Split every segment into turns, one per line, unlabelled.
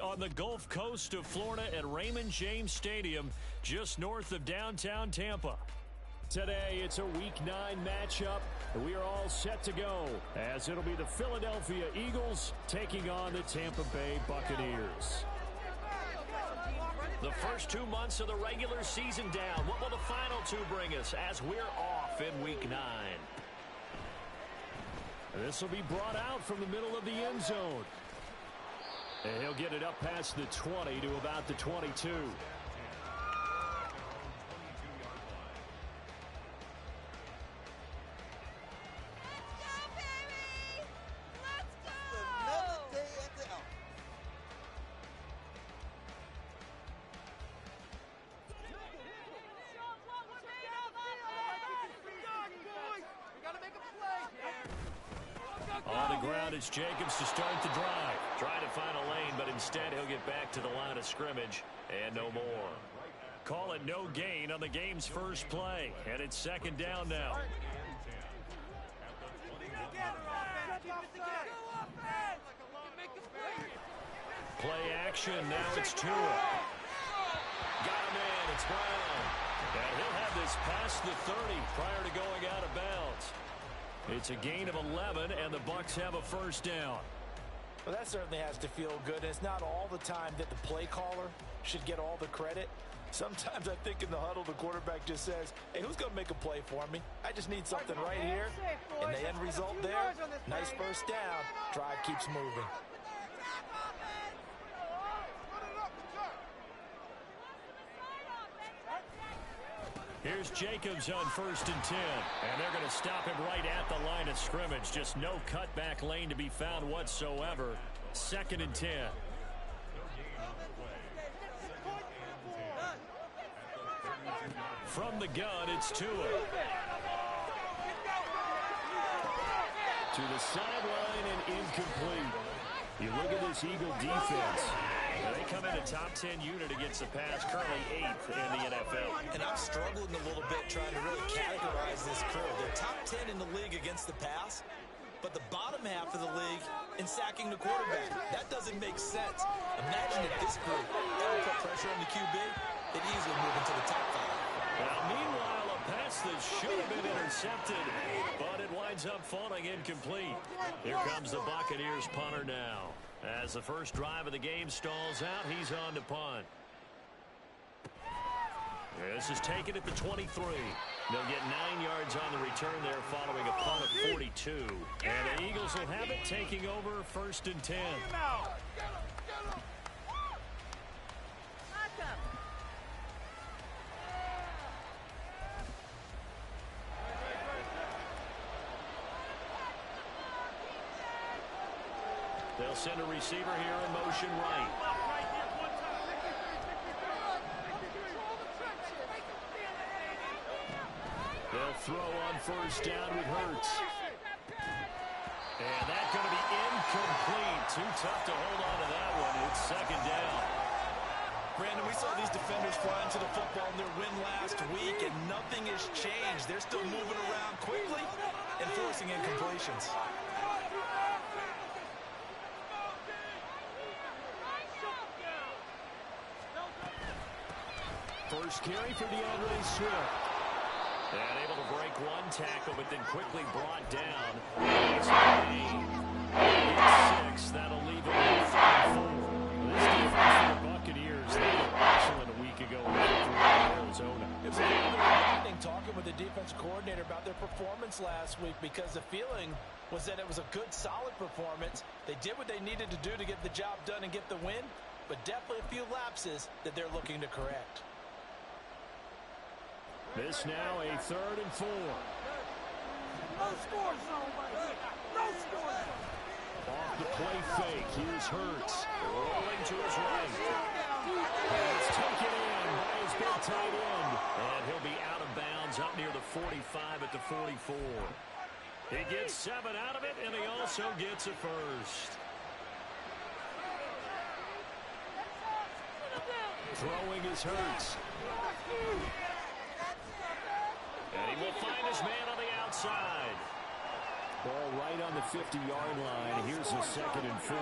on the Gulf Coast of Florida at Raymond James Stadium, just north of downtown Tampa. Today, it's a Week 9 matchup, and we are all set to go, as it'll be the Philadelphia Eagles taking on the Tampa Bay Buccaneers. The first 2 months of the regular season down. What will the final 2 bring us as we're off in Week 9? This will be brought out from the middle of the end zone. And he'll get it up past the 20 to about the 22. On the ground, it's Jacobs to start the drive. Trying to find a lane, but instead he'll get back to the line of scrimmage and no more. Call it no gain on the game's first play, and it's second down now. Play action, now it's Tua. Got him in, it's Brown. And he'll have this past the 30 prior to going out of bounds. It's a gain of 11, and the Bucs have a first down.
Well, that certainly has to feel good. And it's not all the time that the play caller should get all the credit. Sometimes I think in the huddle, the quarterback just says, hey, who's going to make a play for me? I just need something right here. And the end result there, nice first down. Drive keeps moving.
Here's Jacobs on 1st and 10. And they're going to stop him right at the line of scrimmage. Just no cutback lane to be found whatsoever. 2nd and 10. From the gun, it's Tua. To the sideline and incomplete. You look at this Eagle defense. They come in a top 10 unit against the pass, currently 8th in the NFL.
And I'm struggling a little bit trying to really categorize this crew. They're top 10 in the league against the pass, but the bottom half of the league in sacking the quarterback. That doesn't make sense. Imagine if this group ever put pressure on the QB, they'd easily move into the top 5.
Now, meanwhile, a pass that should have been intercepted, but it winds up falling incomplete. Here comes the Buccaneers punter now. As the first drive of the game stalls out, he's on to punt. This is taken at the 23. They'll get 9 yards on the return there following a punt of 42. And the Eagles will have it taking over 1st and 10. They'll send a receiver here in motion right. They'll throw on 1st down with Hurts. And that's going to be incomplete. Too tough to hold on to that one. It's 2nd down.
Brandon, we saw these defenders fly into the football in their win last week, and nothing has changed. They're still moving around quickly and forcing incompletions.
First carry for DeAndre Swift. And able to break one tackle, but then quickly brought down. It's a 6. That'll leave him with 4. This defense for the Buccaneers, they were excellent a week ago in Arizona.
It was a little bit of talking with the defense coordinator about their performance last week, because the feeling was that it was a good, solid performance. They did what they needed to do to get the job done and get the win, but definitely a few lapses that they're looking to correct.
This now a 3rd and 4.
No score zone right here. No score zone.
Off the play fake. Here's Hurts. Rolling to his right. It's taken in by his big tight end. And he'll be out of bounds up near the 45 at the 44. He gets 7 out of it, and he also gets a first. Throwing is Hurts. And he will find his man on the outside. Ball right on the 50-yard line. Here's a 2nd and 4.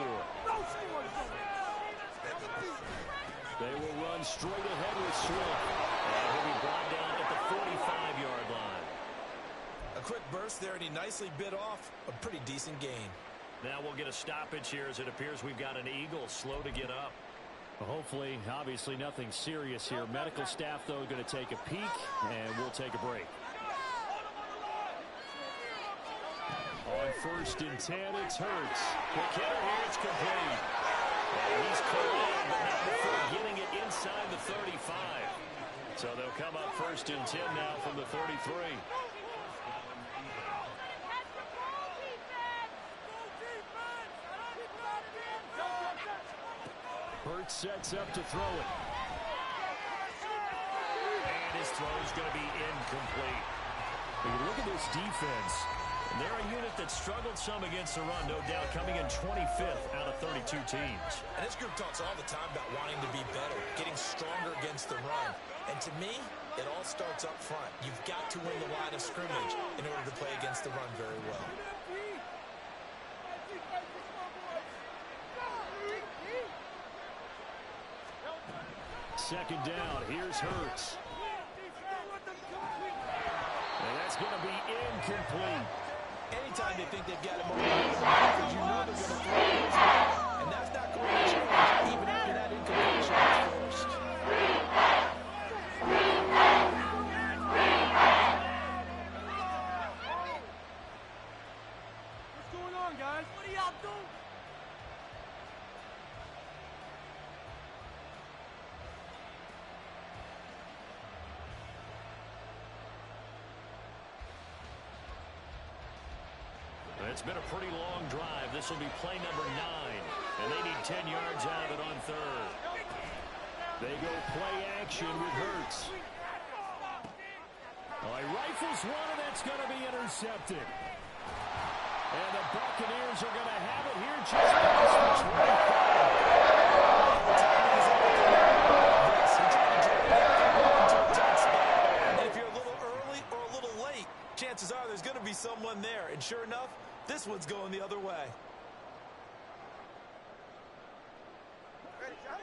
They will run straight ahead with Swift. And he'll be brought down at the 45-yard line.
A quick burst there, and he nicely bit off a pretty decent gain.
Now we'll get a stoppage here as it appears we've got an Eagle slow to get up. Well, hopefully, obviously nothing serious here. Medical staff, though, going to take a peek, and we'll take a break. On 1st and 10, it's Hurts. The kicker here, it's complete. And he's cleared, but not before getting it inside the 35. So they'll come up 1st and 10 now from the 33. Hurts sets up to throw it. And his throw is going to be incomplete. When you look at this defense, they're a unit that struggled some against the run, no doubt, coming in 25th out of 32 teams.
And this group talks all the time about wanting to be better, getting stronger against the run. And to me, it all starts up front. You've got to win the line of scrimmage in order to play against the run very well.
Second down, here's Hurts. And that's going to be incomplete.
Anytime they think they've got him over the you know they're going to throw it. And that's not going to change even after that incompletion is forced.
What's going on, guys? What are y'all doing?
It's been a pretty long drive. This will be play number 9. And they need 10 yards out of it on 3rd. They go play action with Hurts. Well, he rifles one, and that's going to be intercepted. And the Buccaneers are going to have it here just past the 25.
And if you're a little early or a little late, chances are there's going to be someone there. And sure enough, this one's going the other way.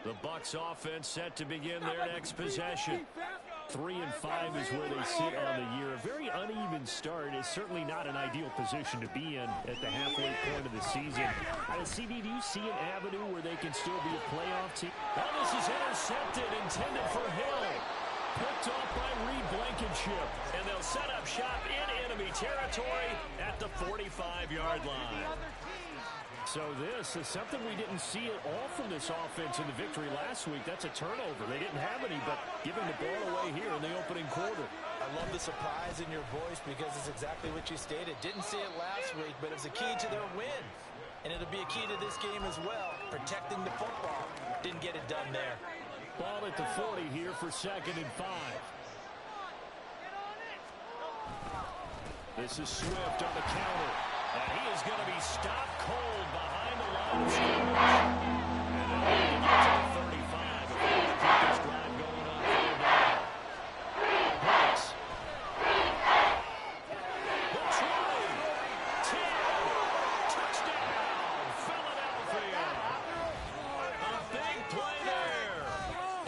The Bucs offense set to begin their next possession. 3 and 5 is where they sit on the year. A very uneven start is certainly not an ideal position to be in at the halfway point of the season. CB, do you see an avenue where they can still be a playoff team? Well, this is intercepted, intended for Hill. Picked off by Reed Blankenship. And they'll set up shop in enemy territory at the 45-yard line. So this is something we didn't see at all from this offense in the victory last week. That's a turnover. They didn't have any, but giving the ball away here in the opening quarter.
I love the surprise in your voice because it's exactly what you stated. Didn't see it last week, but it was a key to their win. And it'll be a key to this game as well, protecting the football. Didn't get it done there.
Ball at the 40 here for 2nd and 5. This is Swift on the counter. And he is going to be stopped cold behind the line of scrimmage. And they'll need to get to the 35 if they want to keep this drive going on 4th down. Hurts. The 20. 10. Touchdown, Philadelphia. A big play there.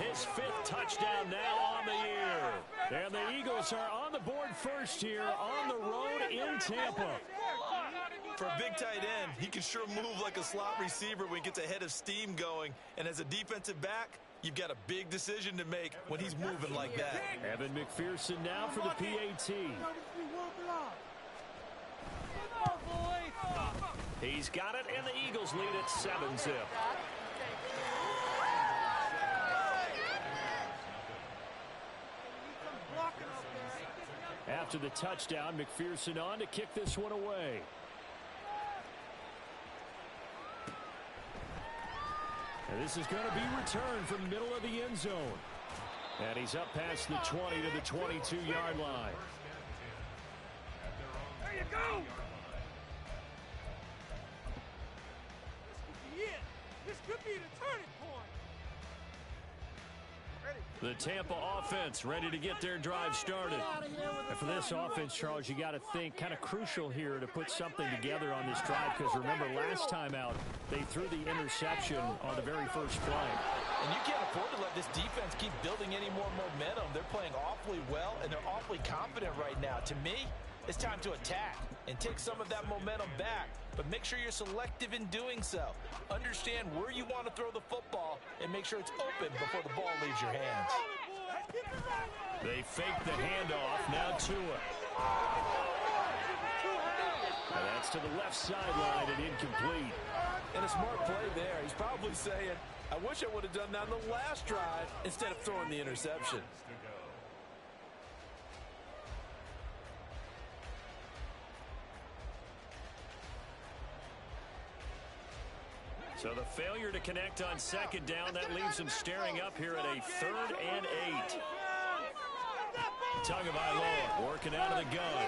His 5th touchdown now on the year. And the Eagles are on the board first here on the road in Tampa.
For a big tight end, he can sure move like a slot receiver when he gets a head of steam going. And as a defensive back, you've got a big decision to make when he's moving like that.
Evan McPherson now for the PAT. He's got it, and the Eagles lead at 7-zip. After the touchdown, McPherson on to kick this one away. And this is going to be returned from the middle of the end zone. And he's up past the 20 to the 22-yard line.
There you go. This could be it. This could be the turning point.
The Tampa offense ready to get their drive started. And for this offense, Charles, you got to think kind of crucial here to put something together on this drive because remember last time out, they threw the interception on the very first play.
And you can't afford to let this defense keep building any more momentum. They're playing awfully well, and they're awfully confident right now. To me, it's time to attack and take some of that momentum back. But make sure you're selective in doing so. Understand where you want to throw the football and make sure it's open before the ball leaves your hands.
They fake the handoff. Now Tua. And that's to the left sideline and incomplete.
And a smart play there. He's probably saying, I wish I would have done that on the last drive instead of throwing the interception.
So the failure to connect on second down, that leaves him staring up here at a 3rd and 8. Tagovailoa working out of the gun.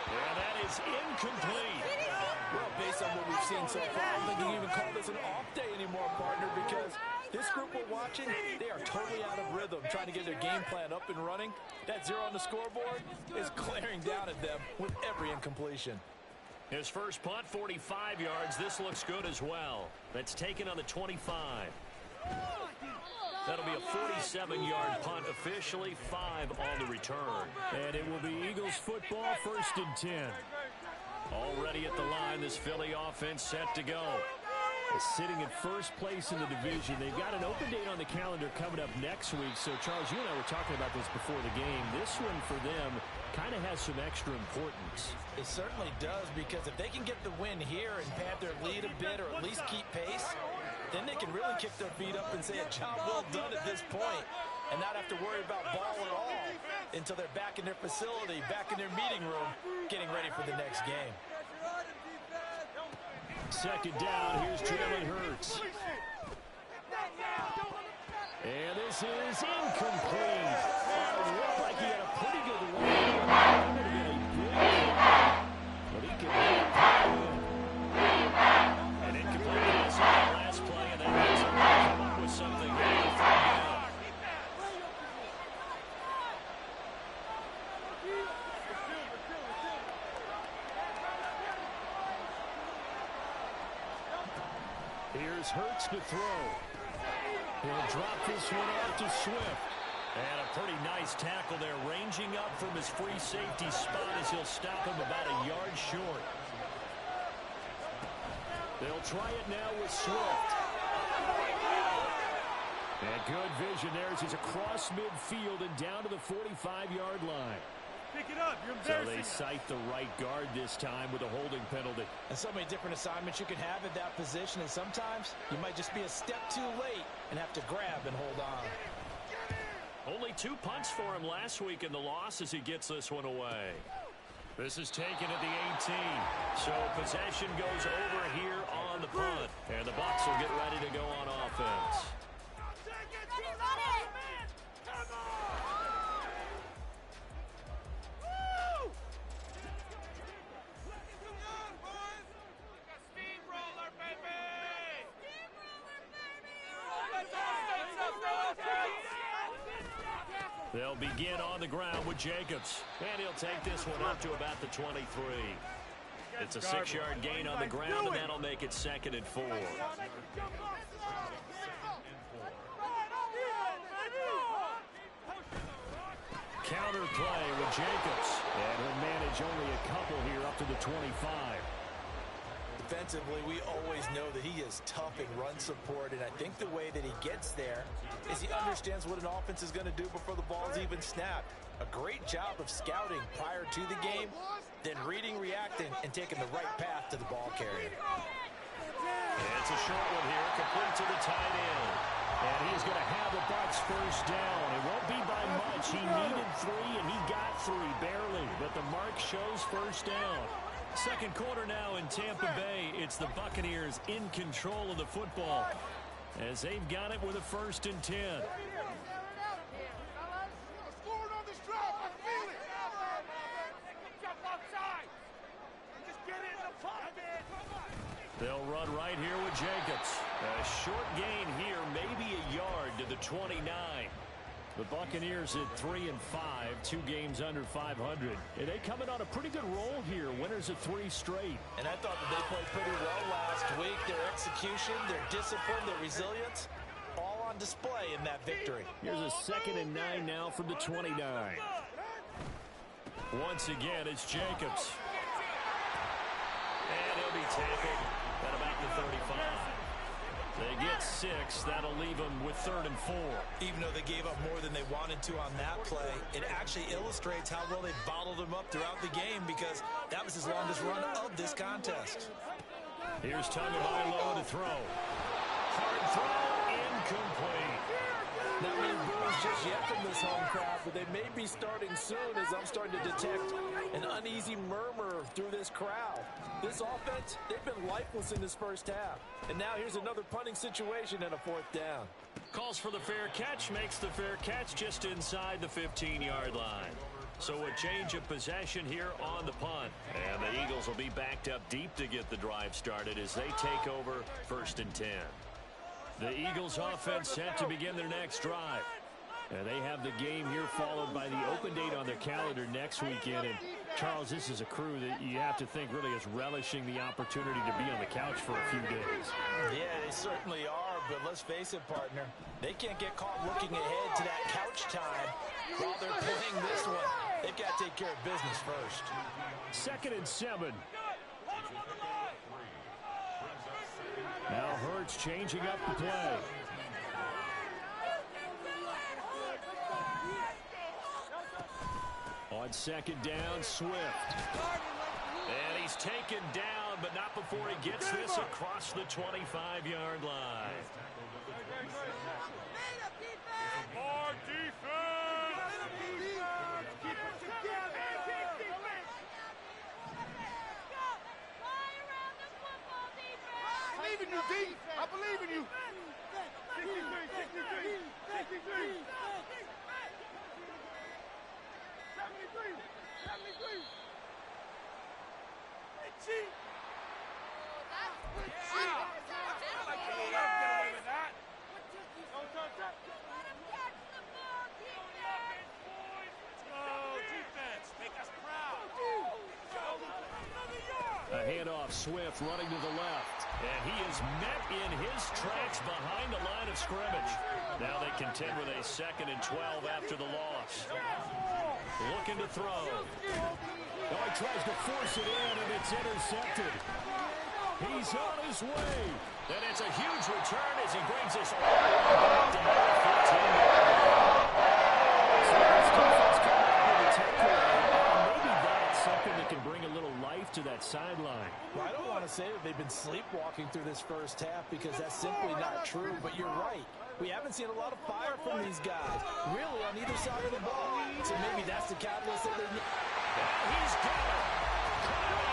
And that is incomplete.
Well, based on what we've seen so far, I don't think you can even call this an off day anymore, partner, because this group we're watching, they are totally out of rhythm, trying to get their game plan up and running. That 0 on the scoreboard is glaring down at them with every incompletion.
His first punt, 45 yards. This looks good as well. That's taken on the 25. That'll be a 47-yard punt, officially 5 on the return. And it will be Eagles football, 1st and 10. Already at the line, this Philly offense set to go. Sitting in first place in the division. They've got an open date on the calendar coming up next week. So, Charles, you and I were talking about this before the game. This one for them kind of has some extra importance.
It certainly does, because if they can get the win here and pad their lead a bit or at least keep pace, then they can really kick their feet up and say a job well done at this point and not have to worry about ball at all until they're back in their facility, back in their meeting room, getting ready for the next game.
Second down, here's Jalen Hurts. And this is incomplete. Looked like he had a pretty good run. But he can and incomplete pass on the last play, and that makes him come up with something really fun down. Here's Hurts to throw. He'll drop this one off to Swift. And a pretty nice tackle there, ranging up from his free safety spot as he'll stop him about a yard short. They'll try it now with Swift. And good vision there as he's across midfield and down to the 45-yard line.
Pick it up. You're
So
embarrassing.
they cite the right guard this time with a holding penalty.
And so many different assignments you can have at that position, and sometimes you might just be a step too late and have to grab and hold on.
Only 2 punts for him last week in the loss as he gets this one away. This is taken at the 18. So possession goes over here on the punt. And the Bucs will get ready to go on offense. They'll begin on the ground with Jacobs. And he'll take this one up to about the 23. It's a 6-yard gain on the ground, and that'll make it 2nd and 4. Counter play with Jacobs. And he'll manage only a couple here up to the 25.
Defensively, we always know that he is tough in run support, and I think the way that he gets there is he understands what an offense is going to do before the ball's even snapped. A great job of scouting prior to the game, then reading, reacting, and taking the right path to the ball carrier.
It's a short one here, complete to the tight end. And he's going to have the Bucs first down. It won't be by much. He needed 3, and he got 3, barely. But the mark shows first down. Second quarter now in Tampa Bay. It's the Buccaneers in control of the football as they've got it with a 1st and 10. They'll run right here with Jacobs. A short gain here, maybe a yard to the 29. The Buccaneers at 3-5, 2 games under 500. And they coming on a pretty good roll here, winners of 3 straight.
And I thought that they played pretty well last week. Their execution, their discipline, their resilience, all on on display in that victory.
Here's a 2nd and 9 now from the 29. Once again, it's Jacobs. And he'll be tackled at about the 35. They get 6. That'll leave them with 3rd and 4.
Even though they gave up more than they wanted to on that play, it actually illustrates how well they bottled them up throughout the game because that was his longest run of this contest.
Here's Tagovailoa to throw. Hard throw, incomplete.
Not many boos just yet from this home crowd, but they may be starting soon as I'm starting to detect an uneasy murmur through this crowd. This offense, they've been lifeless in this first half. And now here's another punting situation and a 4th down.
Calls for the fair catch, makes the fair catch just inside the 15-yard line. So a change of possession here on the punt. And the Eagles will be backed up deep to get the drive started as they take over 1st and 10. The Eagles offense set to begin their next drive. And they have the game here followed by the open date on their calendar next weekend. And Charles, this is a crew that you have to think really is relishing the opportunity to be on the couch for a few days.
Yeah, they certainly are, but let's face it, partner. They can't get caught looking ahead to that couch time while they're playing this one. They've got to take care of business first.
2nd and 7. Now Hurts changing up the play. On 2nd down, Swift. And he's taken down, but not before he gets this across the 25-yard line.
More defense! Keep it together! I believe in you, D. I believe in you. 63. 73. Cheat.
A handoff, Swift running to the left. And he is met in his tracks behind the line of scrimmage. Now they contend with a 2nd and 12 after the loss. Looking to throw. Oh, he tries to force it in, and it's intercepted. He's on his way. And it's a huge return as he brings us all the way back down to 15. So this defense coming out with a takeaway. Maybe that's something that can bring a little life to that sideline.
Well, I don't want to say that they've been sleepwalking through this first half because that's simply not true, but you're right. We haven't seen a lot of fire from these guys, really, on either side of the ball. So maybe that's the catalyst that they need.
And he's got it.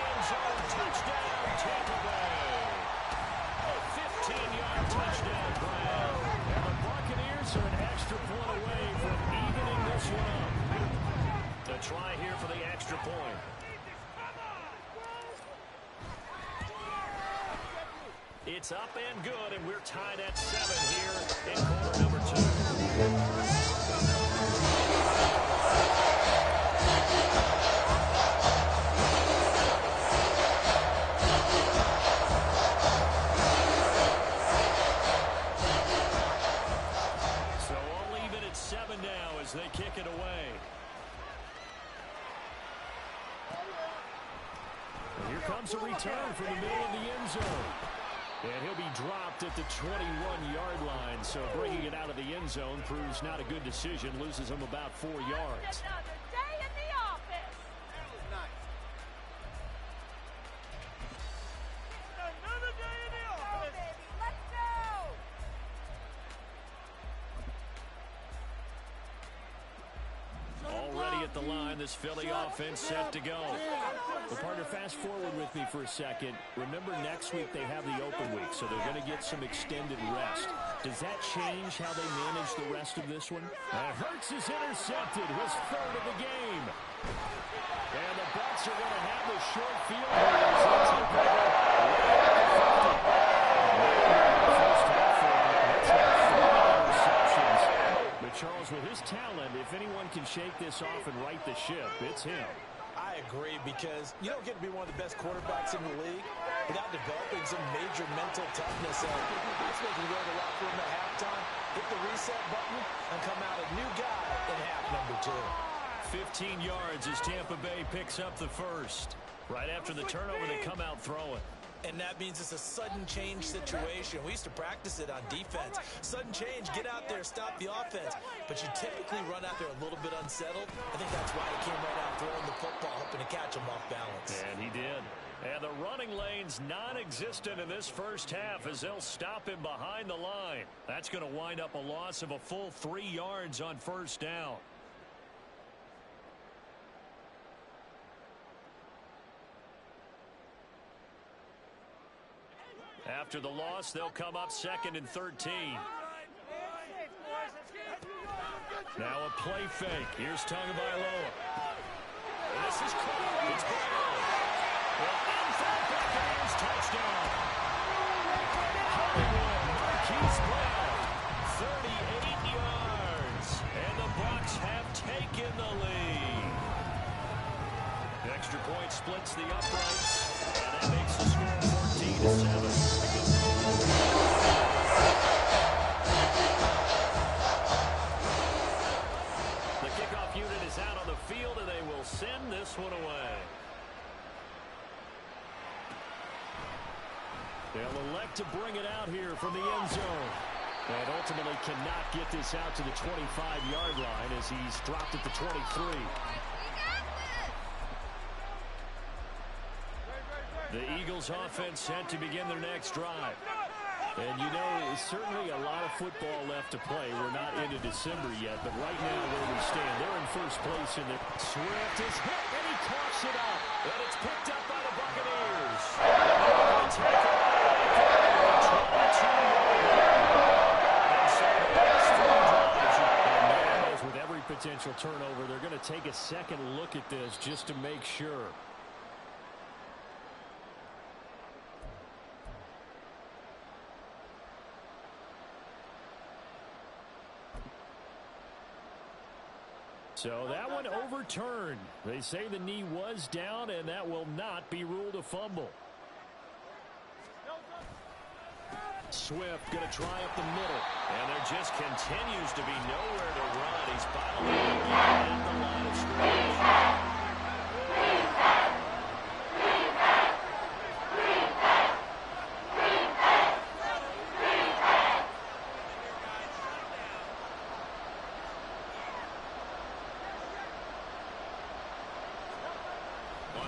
End zone touchdown, Tampa Bay. A 15-yard touchdown Brown. And the Buccaneers are an extra point away from evening this one up. A try here for the extra point. It's up and good, and we're tied at 7 here in quarter number 2. So all even at 7 now as they kick it away. And here comes a return from the middle of the end zone. And he'll be dropped at the 21-yard line, so bringing it out of the end zone proves not a good decision, loses him about 4 yards.
Another day in the office. Another day in the office. Go, baby. Let's go.
Already at the line, this Philly offense set to go. Well, partner, fast forward with me for a second. Remember, next week they have the open week, so they're going to get some extended rest. Does that change how they manage the rest of this one? Hurts is intercepted, his 3rd of the game. And the Bucs are going to have the short field But Charles, with his talent, if anyone can shake this off and right the ship, it's him.
I agree, because you don't get to be one of the best quarterbacks in the league without developing some major mental toughness. That's making you go to the locker room at halftime. hit the reset button, and come out a new guy in half number 2.
15 yards as Tampa Bay picks up the first. Right after the turnover, they come out throwing.
And that means it's a sudden change situation. We used to practice it on defense. Sudden change, get out there, stop the offense. But you typically run out there a little bit unsettled. I think that's why he came right out throwing the football, hoping to catch him off balance.
And he did. And the running lane's non-existent in this first half as they'll stop him behind the line. That's going to wind up a loss of a full 3 yards on first down. After the loss, they'll come up 2nd and 13. Now a play fake. Here's Tagovailoa. This is Crow. It's Brown. In for the Buccaneers touchdown. Hollywood, Marquise Brown, 38 yards. And the Bucs have taken the lead. The extra point splits the uprights. And that makes the score 14-7. The kickoff unit is out on the field, and they will send this one away. They'll elect to bring it out here from the end zone. And ultimately cannot get this out to the 25-yard line as he's dropped at the 23. The Eagles offense set to begin their next drive. And you know, there's certainly a lot of football left to play. We're not into December yet, but right now where we stand, they're in first place in the Swift is hit, and he coughs it up. And it's picked up by the Buccaneers. And they're going to take it away from the 22-yard line. And so the last 3 drives, and now, as with every potential turnover, they're going to take a second look at this just to make sure. So that one overturned. They say the knee was down, and that will not be ruled a fumble. Swift going to try up the middle. And there just continues to be nowhere to run. He's bottling at the line of scrimmage.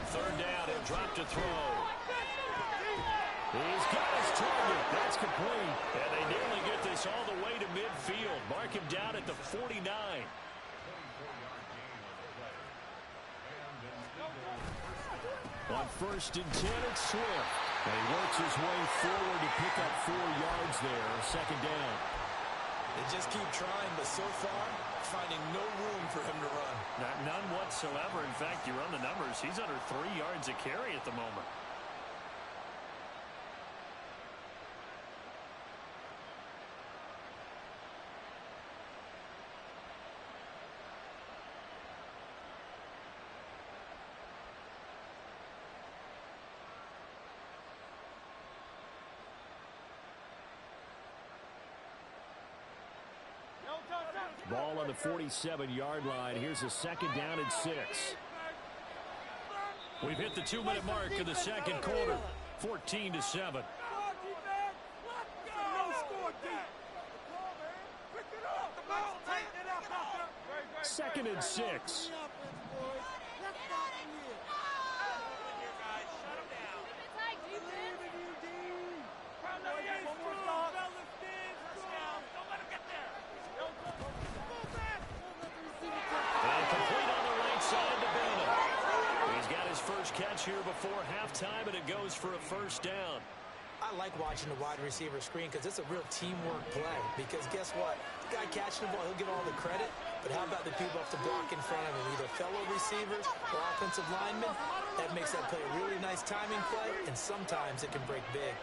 Third down, he'll drop to throw. He's got his target. That's complete. And they nearly get this all the way to midfield. Mark him down at the 49. On 1st and 10, it's Swift. And he works his way forward to pick up 4 yards there. 2nd down.
They just keep trying, but so far, finding no room for him to run.
None whatsoever. In fact, you run the numbers. He's under 3 yards a carry at the moment. Ball on the 47-yard line. Here's a 2nd down and 6. We've hit the 2-minute mark of the second quarter. 14-7. 2nd and 6. Catch here before halftime, and it goes for a 1st down.
I like watching the wide receiver screen because it's a real teamwork play. Because guess what? The guy catching the ball, he'll get all the credit. But how about the people up to block in front of him, either fellow receivers or offensive linemen? That makes that play a really nice timing play, and sometimes it can break big.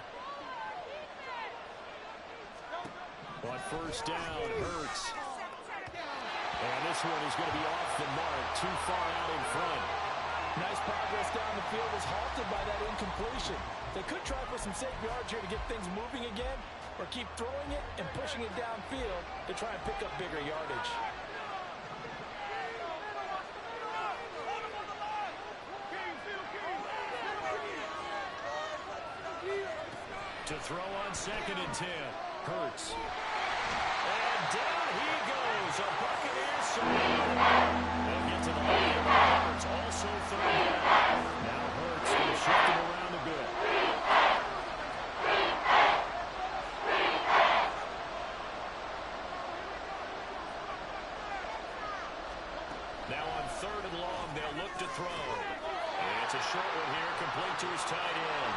On 1st down, Hurts. And this one is going to be off the mark, too far out in front.
Nice progress down the field was halted by that incompletion. They could try for some safe yards here to get things moving again, or keep throwing it and pushing it downfield to try and pick up bigger yardage.
To throw on 2nd and 10. Hurts. And down he goes. A Buccaneers surround. They'll get to the line. Hurts also 3rd down. Now Hurts going to shift him around a bit. Now on 3rd and long, they'll look to throw. And it's a short one here, complete to his tight end.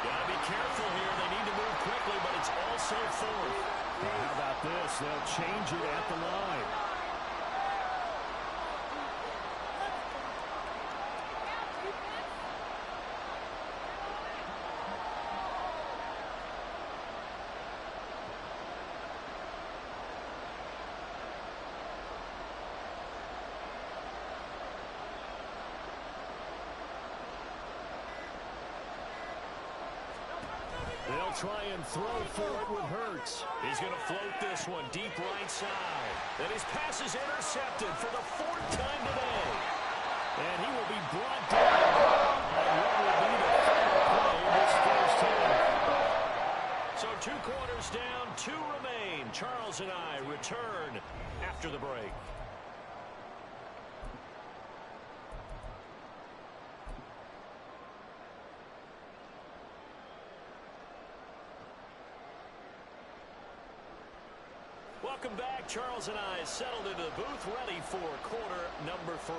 Gotta be careful here. They need to move quickly, but it's also 4th. Well, how about this? They'll change it at the line. They'll try and throw for it with Hurts. He's going to float this one deep right side. And his pass is intercepted for the 4th time today. And he will be brought down on what will be the final play of this first half. So 2 quarters down, 2 remain. Charles and I return after the break. Welcome back. Charles and I settled into the booth, ready for quarter number 3.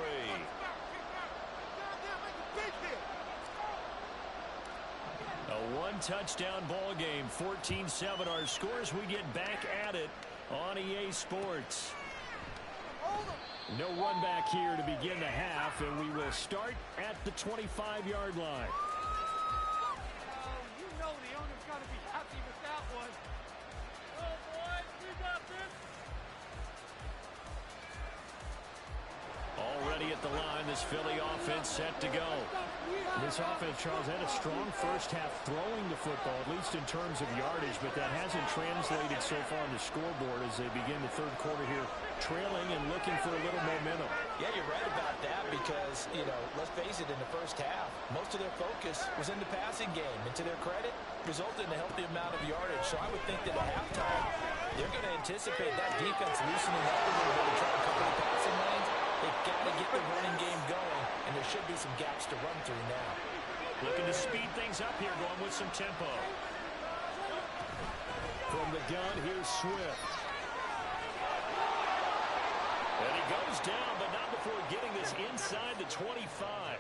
A 1-touchdown ball game, 14-7 our scores. We get back at it on EA Sports. No run back here to begin the half, and we will start at the 25-yard line.
You know the owner's got to be happy with that one. Oh, boys, we got this.
Already at the line, this Philly offense set to go. This offense, Charles, had a strong first half throwing the football, at least in terms of yardage, but that hasn't translated so far on the scoreboard as they begin the 3rd quarter here, trailing and looking for a little momentum.
Yeah, you're right about that because, let's face it, in the first half, most of their focus was in the passing game. And to their credit, resulted in a healthy amount of yardage. So I would think that at halftime, they're going to anticipate that defense loosening up a little bit to try to cover the passing lanes. They've got to get the running game going, and there should be some gaps to run through now.
Looking to speed things up here, going with some tempo. From the gun, here's Swift. And he goes down, but not before getting this inside the 25.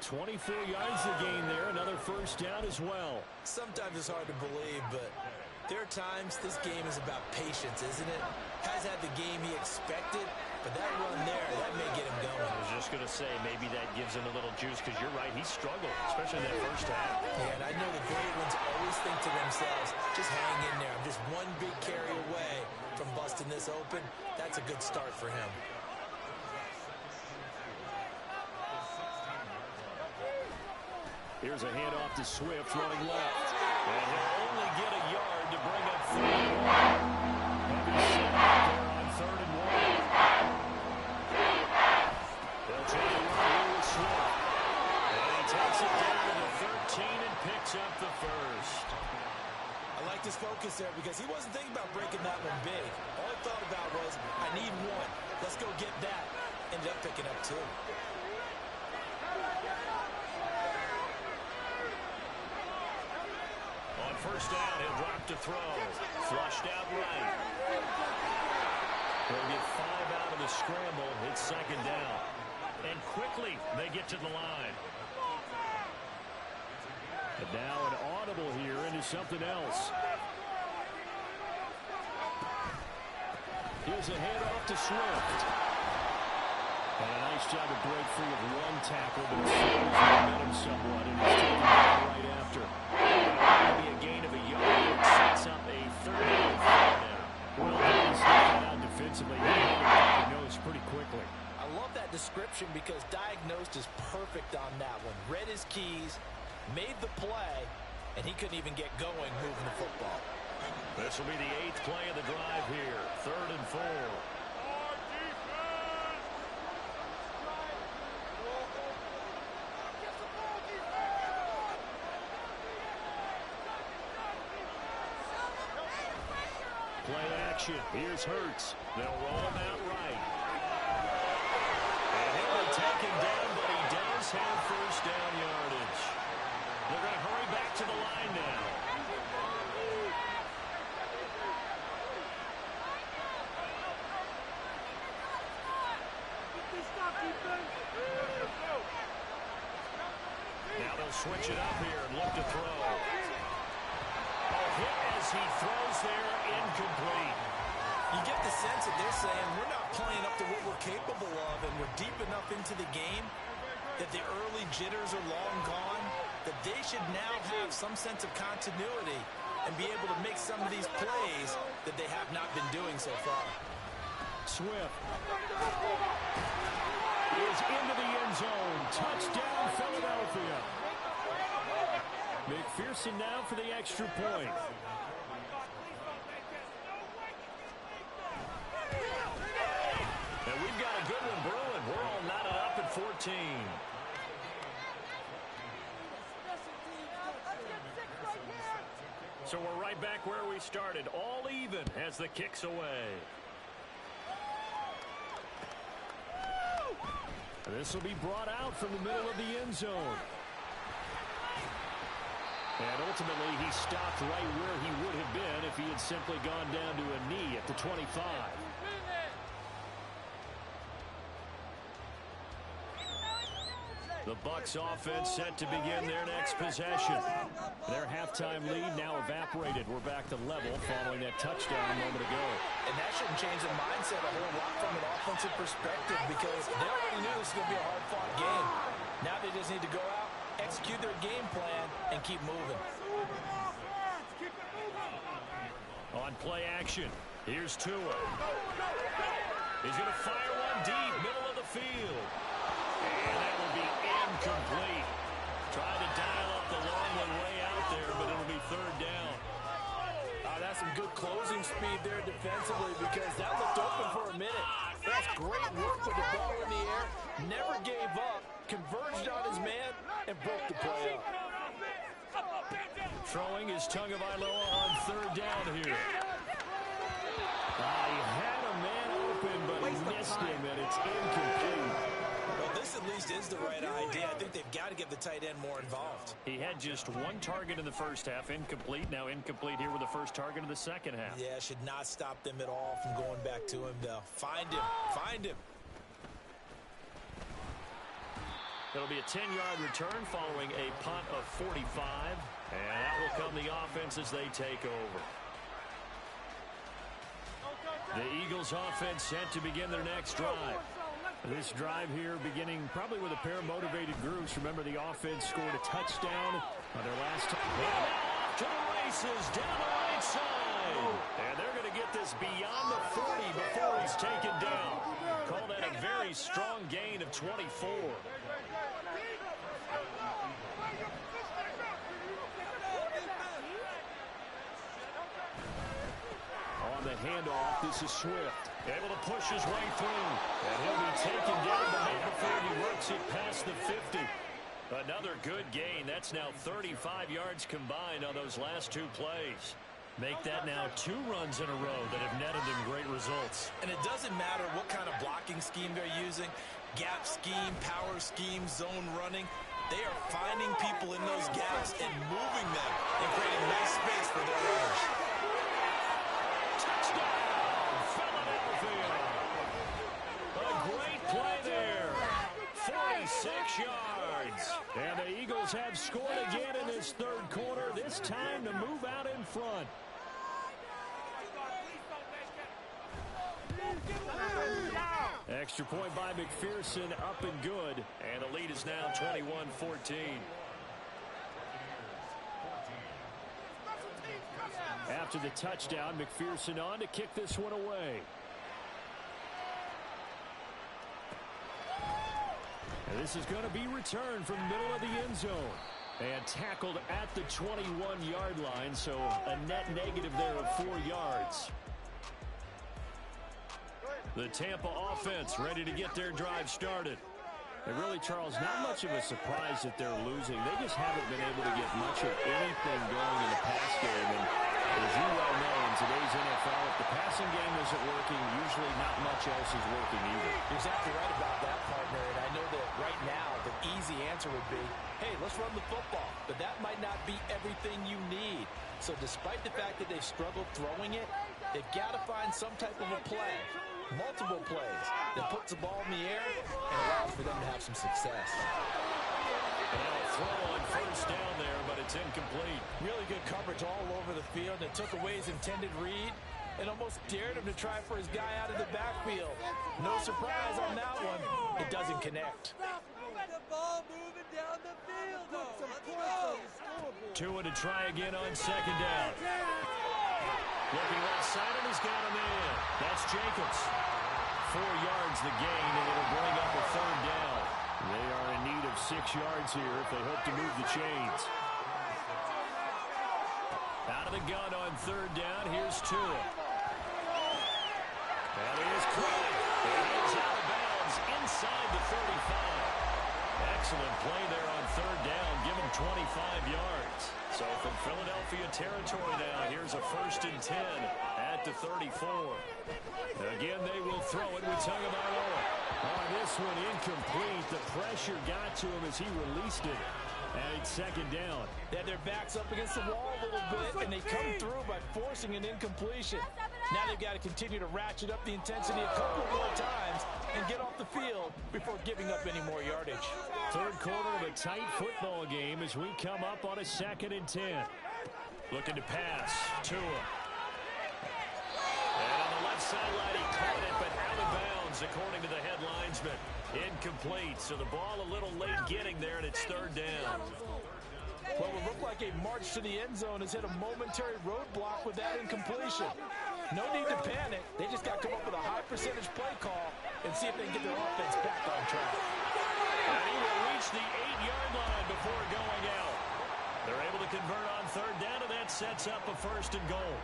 24 yards to gain there, another first down as well.
Sometimes it's hard to believe, but there are times this game is about patience, isn't it? Has had the game he expected, but that run there, that may get him going.
I was just going to say, maybe that gives him a little juice, because you're right, he struggled, especially in that first half.
Yeah, and I know the great ones always think to themselves, just hang in there. I'm just one big carry away from busting this open. That's a good start for him.
Here's a handoff to Swift running left. And he'll only get a yard to bring up 3 and 1. Heavy set out there on 3rd and 1. They'll try to run here with Swift. And he takes it down to the 13 and picks up the first.
I like his focus there because he wasn't thinking about breaking that one big. All he thought about was, I need 1. Let's go get that. Ended up picking up 2.
On first down, he'll drop to throw. Flushed out right. They'll get 5 out of the scramble. It's 2nd down. And quickly, they get to the line. And now an audible here into something else. Here's a handoff to Swift. And a nice job to break free of 1 tackle, but it slows momentum somewhat, and he's taken down right after. That'll be a gain of a yard. It sets up a 3rd and 4 now. Well, he's taken out defensively. He had it diagnosed pretty quickly.
I love that description because diagnosed is perfect on that one. Read his keys, made the play, and he couldn't even get going moving the football.
This will be the 8th play of the drive here. 3rd and 4. Play action. Here's Hurts. They'll roll him out right. And he'll be taken down, but he does have first down yardage. They're going to hurry back to the line now. Now they'll switch it up here and look to throw. A hit as he throws there, incomplete.
You get the sense that they're saying we're not playing up to what we're capable of, and we're deep enough into the game that the early jitters are long gone, that they should now have some sense of continuity and be able to make some of these plays that they have not been doing so far.
Swift is into the end zone. Touchdown, Philadelphia. McPherson now for the extra point. And we've got a good one brewing. We're all knotted up at 14. So we're right back where we started. All even as the kick's away. This will be brought out from the middle of the end zone. And ultimately, he stopped right where he would have been if he had simply gone down to a knee at the 25. The Bucs offense set to begin their next possession. Their halftime lead now evaporated. We're back to level following that touchdown a moment ago.
And that shouldn't change the mindset a whole lot from an offensive perspective because they already knew this was going to be a hard-fought game. Now they just need to go out, execute their game plan, and keep moving.
On play action, here's Tua. He's going to fire one deep, middle of the field. And that will be incomplete. Tried to dial up the long one way out there, but it'll be 3rd down.
That's some good closing speed there defensively because that looked open for a minute. That's great work with the ball in the air. Never gave up, converged on his man, and broke the play up.
Throwing is Tagovailoa on 3rd down here. He had a man open, but he missed him, and it's incomplete.
Well, this at least is the right idea. I think they've got to get the tight end more involved.
He had just one target in the first half, incomplete. Now incomplete here with the first target of the second half.
Yeah, should not stop them at all from going back to him, though. Find him. Find him.
It'll be a 10-yard return following a punt of 45. And out will come the offense as they take over. The Eagles offense set to begin their next drive. This drive here beginning probably with a pair of motivated groups. Remember, the offense scored a touchdown on their last time. Off to the races down the right side. And they're going to get this beyond the 40 before he's taken down. Call that a very strong gain of 24. On the handoff, this is Swift. Able to push his way through. And he'll be taken down the man before he works it past the 50. Another good gain. That's now 35 yards combined on those last 2 plays. Make that now 2 runs in a row that have netted them great results.
And it doesn't matter what kind of blocking scheme they're using, gap scheme, power scheme, zone running. They are finding people in those gaps and moving them and creating nice space for their runners.
Touchdown, Philadelphia. A great play there. 46 yards. And the Eagles have scored again in this 3rd quarter, this time to move out in front. Extra point by McPherson, up and good. And the lead is now 21-14. After the touchdown, McPherson on to kick this one away. And this is going to be returned from the middle of the end zone. And tackled at the 21-yard line, so a net negative there of 4 yards. The Tampa offense ready to get their drive started. And really, Charles, not much of a surprise that they're losing. They just haven't been able to get much of anything going in the pass game. And as you well know, in today's NFL, if the passing game isn't working, usually not much else is working either.
You're exactly right about that, partner. And I know that right now the easy answer would be, hey, let's run the football. But that might not be everything you need. So despite the fact that they've struggled throwing it, they've got to find some type of a play, multiple plays, that puts the ball in the air and allows for them to have some success.
And a throw on first down there, but it's incomplete.
Really good coverage all over the field. It took away his intended read and almost dared him to try for his guy out of the backfield. No surprise on that one. It doesn't connect.
The ball moving down the field, though. Let's go.
Tua to try again on second down. Looking right side, and he's got him in. That's Jacobs. 4 yards the gain, and it'll bring up a third down. They are in need of 6 yards here if they hope to move the chains. Out of the gun on third down, here's Tua. That is caught. It is out of bounds inside the 35. Excellent play there on third down. Give him 25 yards. So from Philadelphia territory now, here's a 1st and 10 at the 34. Again, they will throw it with Tagovailoa. Oh, this one incomplete. The pressure got to him as he released it. And it's second down.
They had their backs up against the wall a little bit, and they come through by forcing an incompletion. Now they've got to continue to ratchet up the intensity a couple more times and get off the field before giving up any more yardage.
Third quarter of a tight football game as we come up on a 2nd and 10. Looking to pass. Tua. And on the left sideline, he caught it, but out of bounds, according to the head linesman. Incomplete, so the ball a little late getting there, and it's third down.
Well, it looked like a march to the end zone has hit a momentary roadblock with that incompletion. No need to panic. They just got to come up with a high percentage play call and see if they can get their offense back on track.
And he will reach the 8-yard line before going out. They're able to convert on third down, and that sets up a 1st and goal.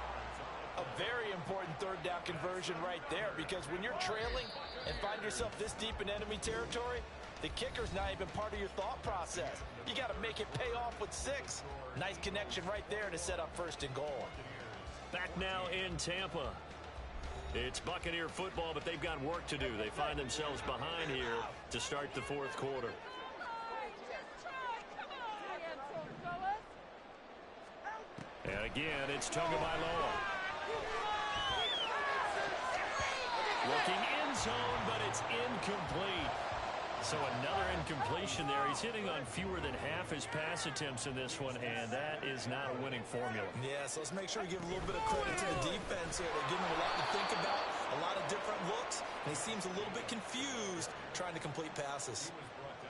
A very important third down conversion right there, because when you're trailing and find yourself this deep in enemy territory, the kicker's not even part of your thought process. You got to make it pay off with 6. Nice connection right there to set up 1st and goal.
Back now in Tampa. It's Buccaneer football, but they've got work to do. They find themselves behind here to start the 4th quarter. And again, it's Tagovailoa. Looking end zone, but it's incomplete. So another incompletion there. He's hitting on fewer than half his pass attempts in this one, and that is not a winning formula.
Yeah, so let's make sure we give a little bit of credit to the defense here. They're giving him a lot to think about, a lot of different looks, and he seems a little bit confused trying to complete passes.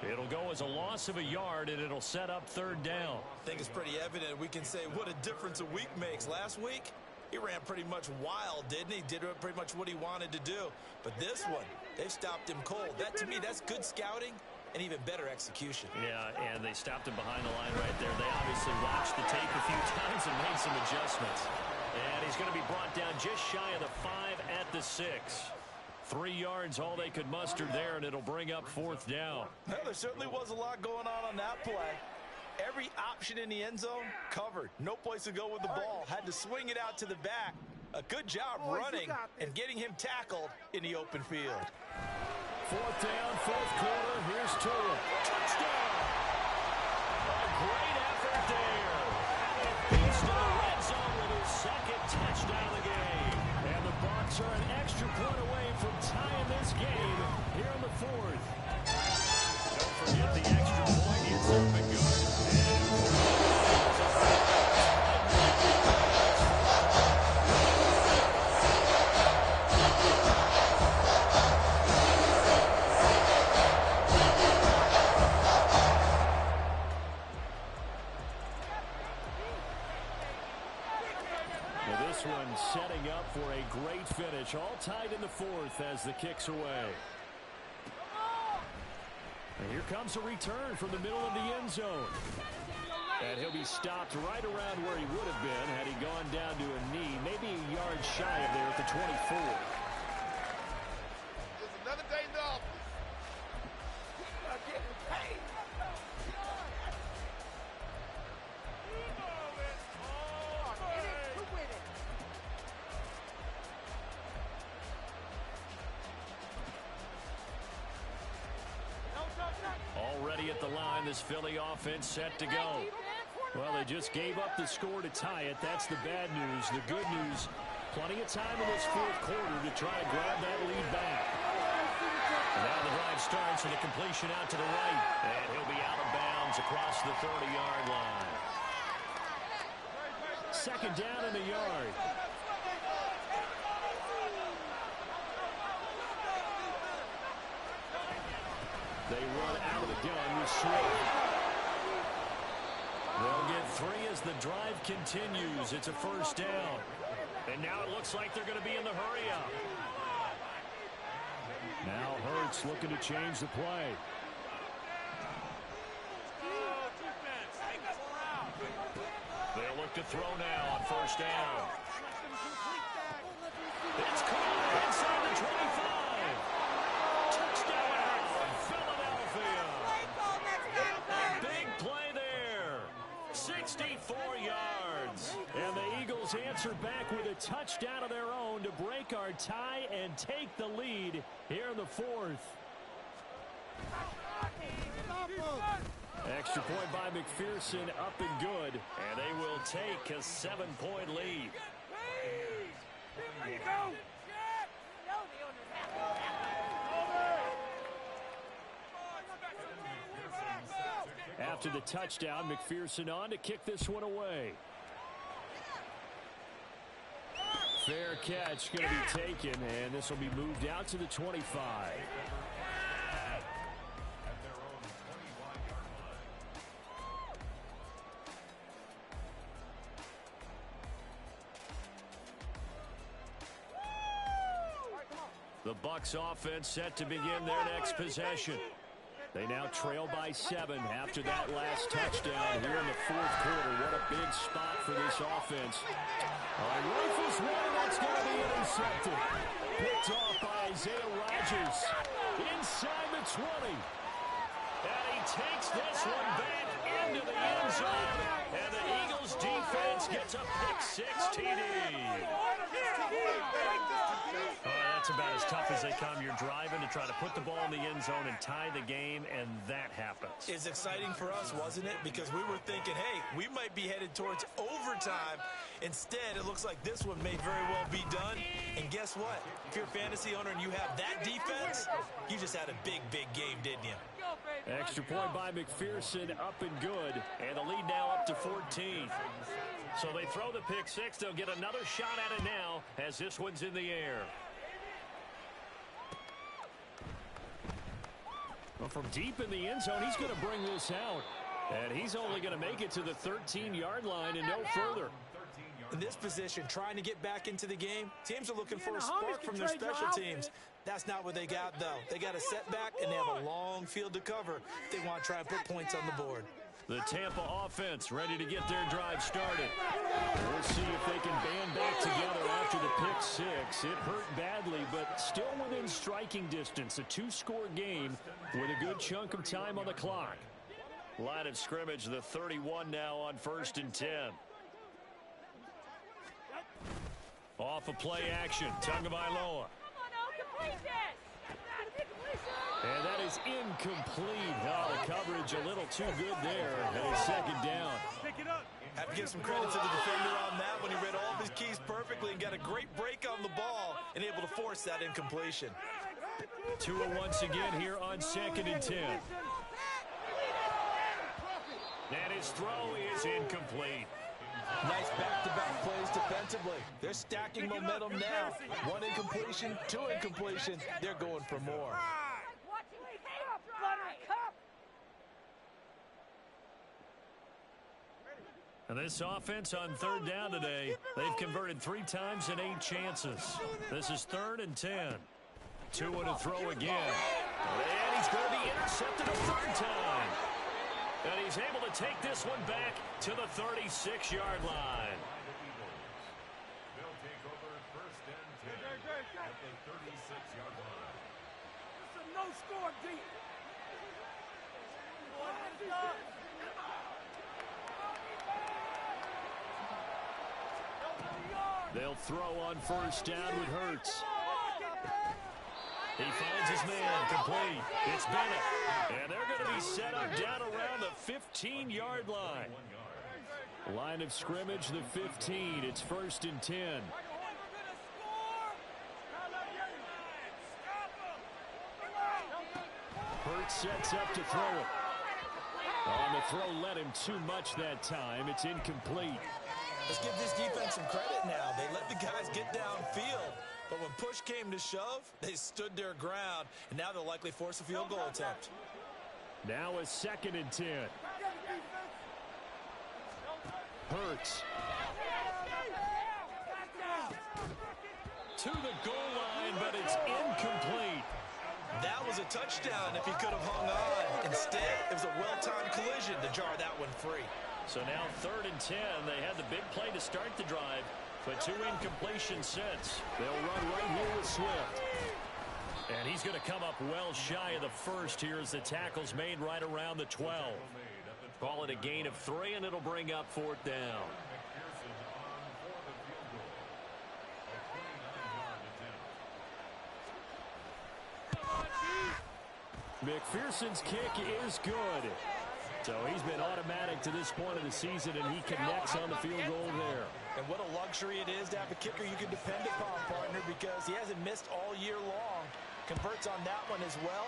It'll go as a loss of a yard, and it'll set up third down.
I think it's pretty evident. We can say what a difference a week makes. Last week, he ran pretty much wild, didn't he? Did pretty much what he wanted to do. But this one, they've stopped him cold. That, to me, that's good scouting and even better execution.
Yeah, and they stopped him behind the line right there. They obviously watched the tape a few times and made some adjustments. And he's going to be brought down just shy of the 5 at the 6. 3 yards, all they could muster there, and it'll bring up 4th down.
Well, there certainly was a lot going on that play. Every option in the end zone covered. No place to go with the ball. Had to swing it out to the back. A good job running and getting him tackled in the open field.
4th down, 4th quarter. Here's Tua. Touchdown! A great effort there. A beast in the red zone with his 2nd touchdown of the game. And the Bucs are an extra point away from tying this game here in the 4th. Don't forget the extra point. It's up and good. This one setting up for a great finish. All tied in the 4th as the kick's away. And here comes a return from the middle of the end zone. And he'll be stopped right around where he would have been had he gone down to a knee, maybe a yard shy of there at the 24.
It's another day in the office.
Already at the line, this Philly offense set to go. Well, they just gave up the score to tie it. That's the bad news. The good news, plenty of time in this fourth quarter to try to grab that lead back. And now the drive starts with a completion out to the right. And he'll be out of bounds across the 30-yard line. Second down in the yard. They run out of the gun with Swift. They'll get 3 as the drive continues. It's a first down. And now it looks like they're going to be in the hurry-up. Now Hurts looking to change the play. They'll look to throw now on first down. It's caught inside the 25. Touchdown, Philadelphia. Big play there. 64 yards. And the Eagles answer back with a touchdown of their own to break our tie and take the lead here in the fourth. Extra point by McPherson, up and good. And they will take a 7-point lead. After the touchdown, McPherson on to kick this one away. Fair catch going to be taken, and this will be moved out to the 25. The Bucs offense set to begin their next possession. They now trail by 7 after that last touchdown here in the fourth quarter. What a big spot for this offense. Rifles one, that's going to be intercepted. Picked off by Isaiah Rodgers inside the 20. And he takes this one back into the end zone. And the Eagles defense gets a pick-6 TD. That's about as tough as they come. You're driving to try to put the ball in the end zone and tie the game, and that happens.
It's exciting for us, wasn't it? Because we were thinking, hey, we might be headed towards overtime. Instead, it looks like this one may very well be done. And guess what? If you're a fantasy owner and you have that defense, you just had a big, big game, didn't you?
Extra point by McPherson, up and good. And the lead now up to 14. So they throw the pick-6. They'll get another shot at it now as this one's in the air. Well, from deep in the end zone, he's going to bring this out. And he's only going to make it to the 13-yard line and no further.
In this position, trying to get back into the game, teams are looking for a spark from their special teams. That's not what they got, though. They got a setback, and they have a long field to cover if they want to try and put points on the board.
The Tampa offense ready to get their drive started. We'll see if they can band back together after the pick-6. It hurt badly, but still within striking distance. A 2-score game with a good chunk of time on the clock. Line of scrimmage, the 31 now on 1st and 10. Off of play action, Tagovailoa. And that is incomplete. Oh, the coverage a little too good there. And a second down.
Have to give some credit to the defender on that when he read all of his keys perfectly and got a great break on the ball and able to force that incompletion.
Tua once again here on 2nd and 10. And his throw is incomplete.
Nice back-to-back plays defensively. They're stacking momentum now. 1 incompletion, 2 incompletion. They're going for more.
And this offense on 3rd down today, they've converted 3 times in 8 chances. This is 3rd and 10. Tua to throw again. And he's going to be intercepted a third time. And he's able to take this one back to the 36-yard line.
They'll take over first and 10 at the 36-yard line.
It's a no-score deep.
They'll throw on first down with Hurts. He finds his man, complete. It's Bennett. And they're going to be set up down around the 15-yard line. Line of scrimmage, the 15. It's first and 10. Hurts sets up to throw it. On the throw, let him too much that time. It's incomplete.
Let's give this defense some credit now. They let the guys get downfield. But when push came to shove, they stood their ground. And now they'll likely force a field goal attempt.
Now a second and 10. Hurts. To the goal line, but it's incomplete.
That was a touchdown if he could have hung on. Instead, it was a well-timed collision to jar that one free.
So now third and 10. They had the big play to start the drive, but two incompletions since. They'll run right here with Swift. And he's going to come up well shy of the first here as the tackle's made right around the 12. Call it a gain of 3, and it'll bring up fourth down. McPherson's kick is good. So he's been automatic to this point of the season, and he connects on the field goal there.
And what a luxury it is to have a kicker you can depend upon, partner, because he hasn't missed all year long. Converts on that one as well.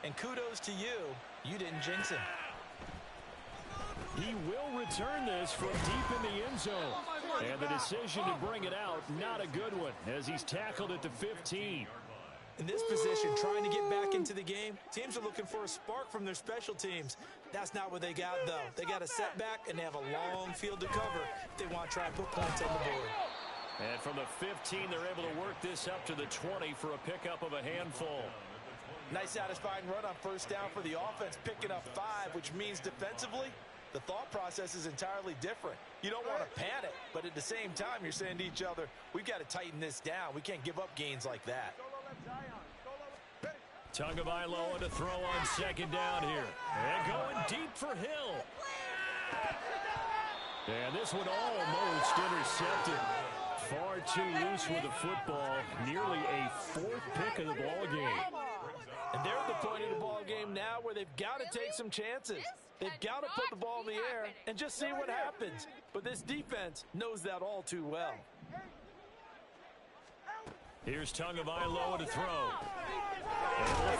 And kudos to you. You didn't jinx him.
He will return this from deep in the end zone. And the decision to bring it out, not a good one, as he's tackled at the 15.
In this position, trying to get back into the game, teams are looking for a spark from their special teams. That's not what they got, though. They got a setback, and they have a long field to cover if they want to try and put points on the board.
And from the 15, they're able to work this up to the 20 for a pickup of a handful.
Nice satisfying run on first down for the offense, picking up 5, which means defensively, the thought process is entirely different. You don't want to panic, but at the same time, you're saying to each other, we've got to tighten this down. We can't give up gains like that.
Tagovailoa to throw on second down here. And going deep for Hill. And this one almost intercepted. Far too loose with the football. Nearly a 4th pick of the ball game.
And they're at the point of the ball game now where they've got to take some chances. They've got to put the ball in the air and just see what happens. But this defense knows that all too well.
Here's Tagovailoa to throw. And the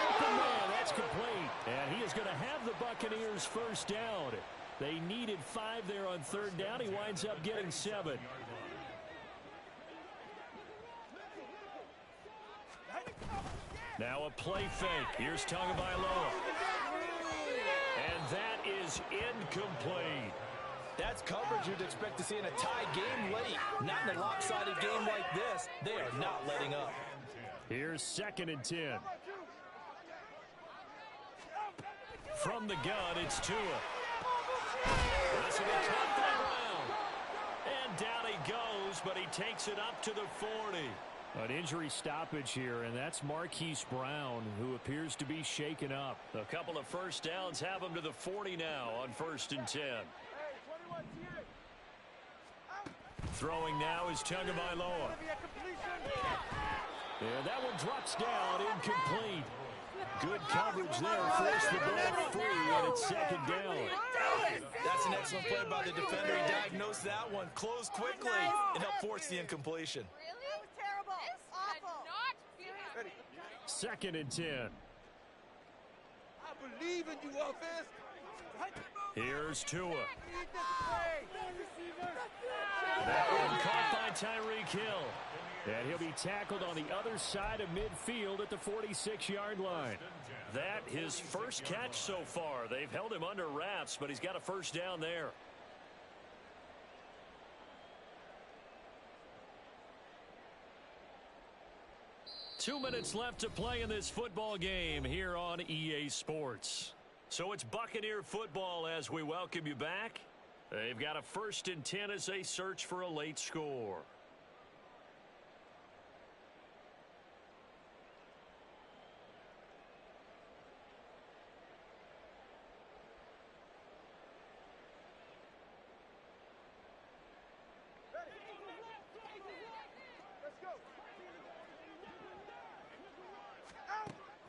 open man, that's complete. And he is going to have the Buccaneers first down. They needed 5 there on third down. He winds up getting 7. Now a play fake. Here's Tagovailoa. And that is incomplete.
That's coverage you'd expect to see in a tie game late. Not in a lopsided game like this. They are not letting up.
Here's second and 10. From the gun, it's Tua. This will be caught by Brown. And down he goes, but he takes it up to the 40. An injury stoppage here, and that's Marquise Brown, who appears to be shaken up. A couple of first downs have him to the 40 now on first and 10. Throwing now is Tagovailoa. And that one drops down, incomplete. Good coverage there, forced the ball free, and it's second down.
That's an excellent play by the defender. He diagnosed that one, closed quickly, and helped force the incompletion.
Second and 10.
I believe in you, offense.
Here's Tua. That one caught by Tyreek Hill. And he'll be tackled on the other side of midfield at the 46-yard line. That his first catch so far. They've held him under wraps, but he's got a first down there. 2 minutes left to play in this football game here on EA Sports. So it's Buccaneer football as we welcome you back. They've got a 1st and 10 as they search for a late score.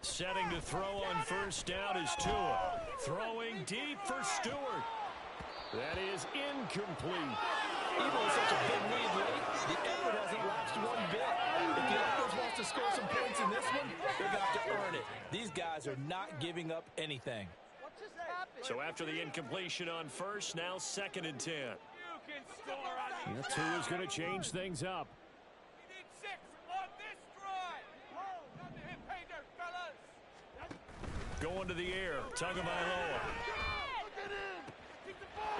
Setting to throw on 1st down is Tua. Throwing deep for Stewart. That is incomplete.
Even with such a big lead late, the effort hasn't lapsed one bit. If the offense wants to score some points in this one, they're going to have to earn it. These guys are not giving up anything.
So after the incompletion on 1st, now 2nd and 10.
You can score on these.
Tua's going to change things up.
We need 6 on this drive. Not to hit pay dirt, fellas.
Going to the air. Tagovailoa.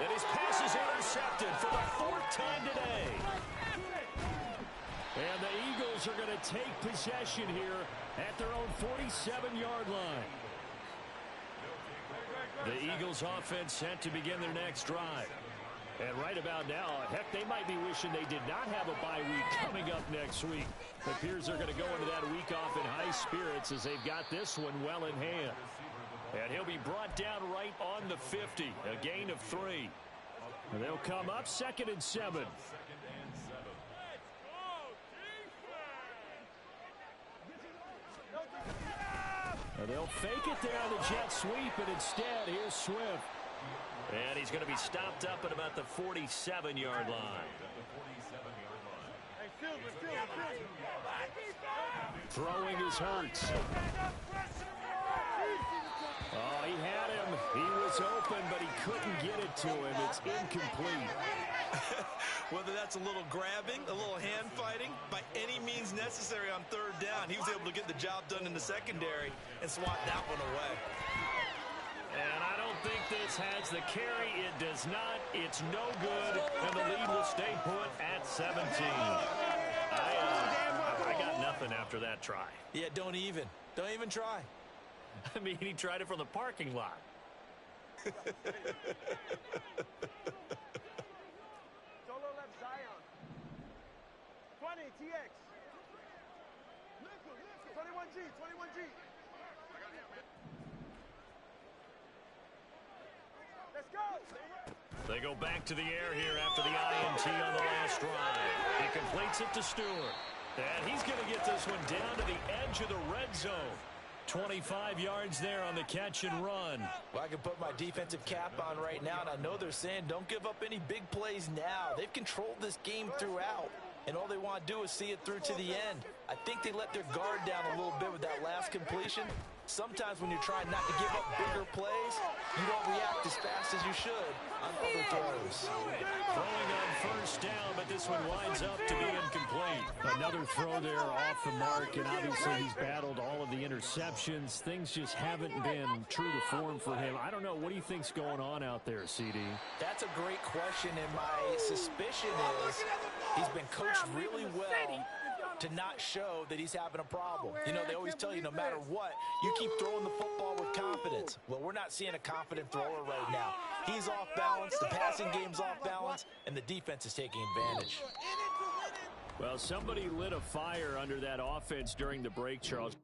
And his pass is intercepted for the 4th time today. And the Eagles are going to take possession here at their own 47-yard line. The Eagles offense set to begin their next drive. And right about now, heck, they might be wishing they did not have a bye week coming up next week. It appears they're going to go into that week off in high spirits as they've got this one well in hand. And he'll be brought down right on the 50, a gain of 3. And they'll come up 2nd and 7. And they'll fake it there on the jet sweep, and instead, here's Swift. And he's going to be stopped up at about the 47-yard line. Throwing is Hurts. Oh, he had him. He was open, but he couldn't get it to him. It's incomplete.
Whether that's a little grabbing, a little hand fighting, by any means necessary on 3rd down, he was able to get the job done in the secondary and swat that one away.
And I don't think this has the carry. It does not. It's no good, and the lead will stay put at 17. I got nothing after that try.
Yeah, don't even try.
I mean, he tried it from the parking lot.
Solo left Zion. 20, TX. 21G, 21G. Let's go.
They go back to the air here after the INT on the last drive. He completes it to Stewart. And he's going to get this one down to the edge of the red zone. 25 yards there on the catch and run.
Well, I can put my defensive cap on right now, and I know they're saying don't give up any big plays now. They've controlled this game throughout, and all they want to do is see it through to the end. I think they let their guard down a little bit with that last completion. Sometimes when you're trying not to give up bigger plays, you don't react as fast as you should on other throws.
Throwing on 1st down, but this one winds up to be incomplete. Another throw there off the mark, and obviously he's battled all of the interceptions. Things just haven't been true to form for him. I don't know. What do you think's going on out there, CD?
That's a great question, and my suspicion is he's been coached really well to not show that he's having a problem. You know, they always tell you no matter what, you keep throwing the football with confidence. Well, we're not seeing a confident thrower right now. He's off balance, the passing game's off balance, and the defense is taking advantage.
Well, somebody lit a fire under that offense during the break, Charles.